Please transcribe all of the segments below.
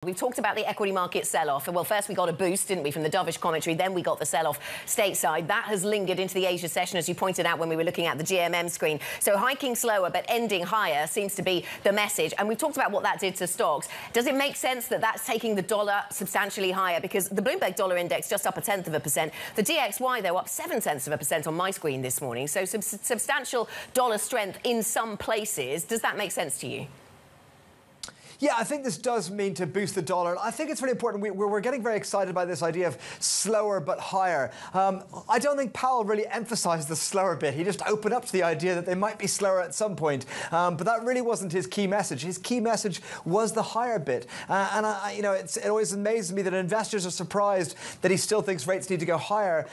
We've talked about the equity market sell-off. Well, first we got a boost, didn't we, from the dovish commentary. Then we got the sell-off stateside. That has lingered into the Asia session, as you pointed out when we were looking at the GMM screen. So hiking slower but ending higher seems to be the message. And we've talked about what that did to stocks. Does it make sense that that's taking the dollar substantially higher? Because the Bloomberg Dollar Index just up 0.1%. The DXY, though, up 0.7% on my screen this morning. So substantial dollar strength in some places. Does that make sense to you? Yeah, I think this does mean to boost the dollar. I think it's really important. We're getting very excited by this idea of slower but higher. I don't think Powell really emphasized the slower bit. He just opened up to the idea that they might be slower at some point. But that really wasn't his key message. His key message was the higher bit. It always amazes me that investors are surprised that he still thinks rates need to go higher,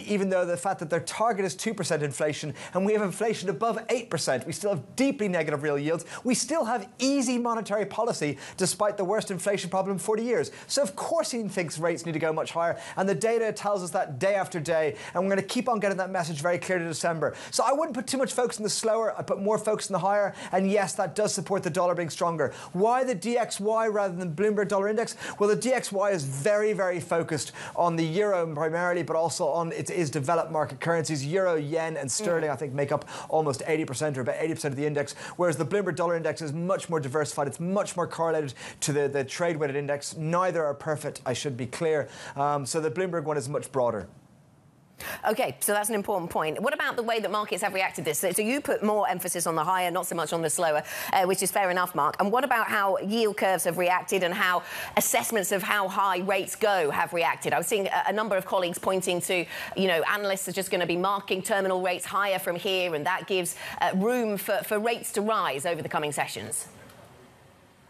even though the fact that their target is 2% inflation and we have inflation above 8%. We still have deeply negative real yields. We still have easy monetary policy despite the worst inflation problem in 40 years. So of course he thinks rates need to go much higher, and the data tells us that day after day, and we're going to keep on getting that message very clear to December. So I wouldn't put too much focus on the slower, I put more focus on the higher, and yes, that does support the dollar being stronger. Why the DXY rather than Bloomberg Dollar Index? Well, the DXY is very, very focused on the euro primarily, but also on its developed market currencies. Euro, yen, and sterling, I think, make up almost 80% or about 80% of the index, whereas the Bloomberg Dollar Index is much more diversified. It's much more correlated to the trade-weighted index. Neither are perfect, I should be clear. So the Bloomberg one is much broader. OK, so that's an important point. What about the way that markets have reacted to this? So you put more emphasis on the higher, not so much on the slower, which is fair enough, Mark. And what about how yield curves have reacted and how assessments of how high rates go have reacted? I was seeing a number of colleagues pointing to, analysts are just going to be marking terminal rates higher from here, and that gives room for rates to rise over the coming sessions.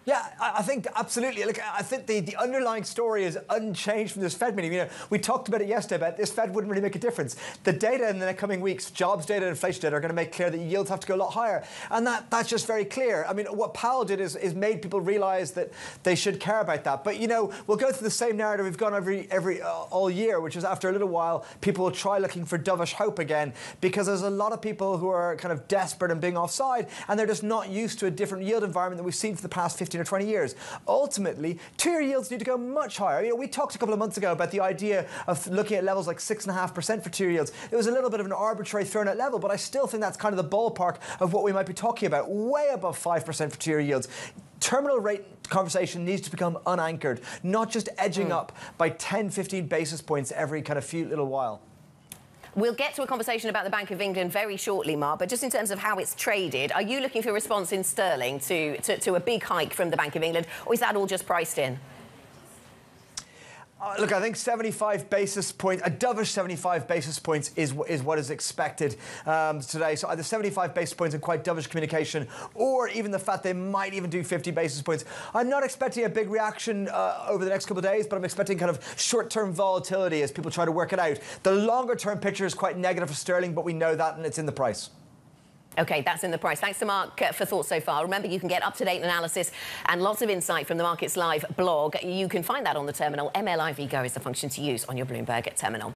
Yeah, I think absolutely. Look, I think the underlying story is unchanged from this Fed meeting. We talked about it yesterday, about this Fed wouldn't really make a difference. The data in the coming weeks, jobs data and inflation data, are going to make clear that yields have to go a lot higher. And that's just very clear. I mean, what Powell did is made people realize that they should care about that. But, we'll go through the same narrative we've gone all year, which is after a little while, people will try looking for dovish hope again, because there's a lot of people who are kind of desperate and being offside, and they're just not used to a different yield environment that we've seen for the past 15 or 20 years. Ultimately, two-year yields need to go much higher. We talked a couple of months ago about the idea of looking at levels like 6.5% for two-year yields. It was a little bit of an arbitrary thrown-out level, but I still think that's kind of the ballpark of what we might be talking about, way above 5% for two-year yields. Terminal rate conversation needs to become unanchored, not just edging up by 10, 15 basis points every kind of few little while. We'll get to a conversation about the Bank of England very shortly, Mark, but just in terms of how it's traded, are you looking for a response in sterling to a big hike from the Bank of England, or is that all just priced in? Look, I think 75 basis points, a dovish 75 basis points is what is expected today. So either 75 basis points and quite dovish communication, or even the fact they might even do 50 basis points. I'm not expecting a big reaction over the next couple of days, but I'm expecting kind of short-term volatility as people try to work it out. The longer-term picture is quite negative for sterling, but we know that, and it's in the price. OK, that's in the price. Thanks to Mark for thoughts so far. Remember, you can get up-to-date analysis and lots of insight from the Markets Live blog. You can find that on the terminal. MLIV Go is the function to use on your Bloomberg terminal.